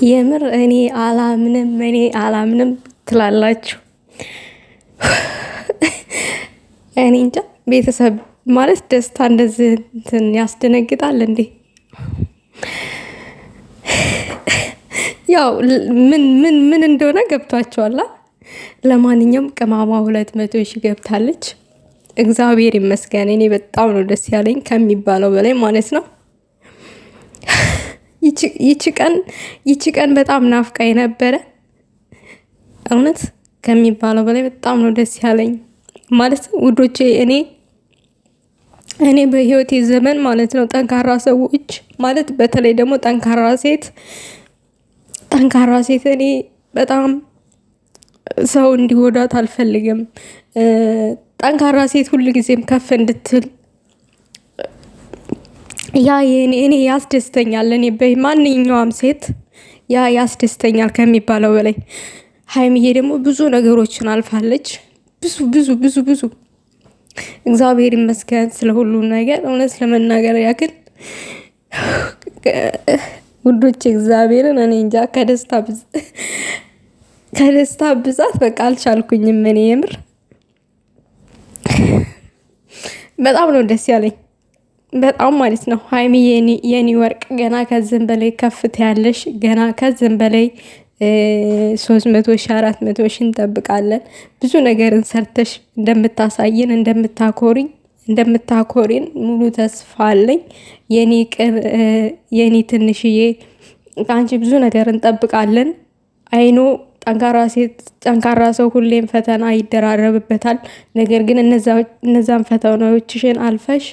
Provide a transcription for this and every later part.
የምር እኔ አላምንም ትላላችሁ። እኔ እንጃ ቤተሰብ ማለት ደስታ እንደዚህ እንትን ያስደነግጣል እንዴ? ያው ምን እንደሆነ ገብቷቸዋል። ለማንኛውም ቅማማ 200 ሺህ ገብታለች። እግዚአብሔር ይመስገን። እኔ በጣም ነው ደስ ያለኝ ከሚባለው በላይ ማለት ነው። ይቺ ቀን በጣም ናፍቃኝ ነበረ። እውነት ከሚባለው በላይ በጣም ነው ደስ ያለኝ ማለት ውዶቼ። እኔ በህይወቴ ዘመን ማለት ነው ጠንካራ ሰዎች ማለት በተለይ ደግሞ ጠንካራ ሴት እኔ በጣም ሰው እንዲወዳት አልፈልግም። ጠንካራ ሴት ሁል ጊዜም ከፍ እንድትል ያ እኔ ያስደስተኛል። እኔ በማንኛውም ሴት ያ ያስደስተኛል ከሚባለው በላይ። ሀይሚዬ ደግሞ ብዙ ነገሮችን አልፋለች። ብዙ እግዚአብሔር ይመስገን ስለ ሁሉ ነገር። እውነት ለመናገር ያክል ውዶች እግዚአብሔርን እኔ እንጃ ከደስታ ብዛት በቃ አልቻልኩኝም። እኔ የምር በጣም ነው ደስ ያለኝ። በጣም ማለት ነው። ሀይሚ የኔ ወርቅ ገና ከዝም በላይ ከፍት ያለሽ ገና ከዝም በላይ 300 ሺህ 400 ሺህ እንጠብቃለን። ብዙ ነገርን ሰርተሽ እንደምታሳየን እንደምታኮሪን ሙሉ ተስፋ አለኝ። የኔ ትንሽዬ ከአንቺ ብዙ ነገር እንጠብቃለን። አይኖ ጠንካራ ሰው ሁሌም ፈተና ይደራረብበታል። ነገር ግን እነዛን ፈተናዎችሽን አልፈሽ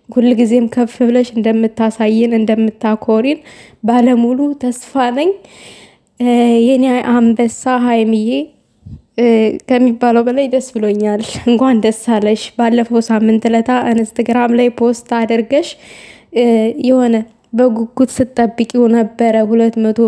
ሁልጊዜም ከፍ ብለሽ እንደምታሳይን እንደምታኮሪን ባለሙሉ ተስፋ ነኝ። የኔ አንበሳ ሀይሚዬ ከሚባለው በላይ ደስ ብሎኛል። እንኳን ደስ አለሽ። ባለፈው ሳምንት ለታ ኢንስታግራም ላይ ፖስት አድርገሽ የሆነ በጉጉት ስትጠብቂው ነበረ 200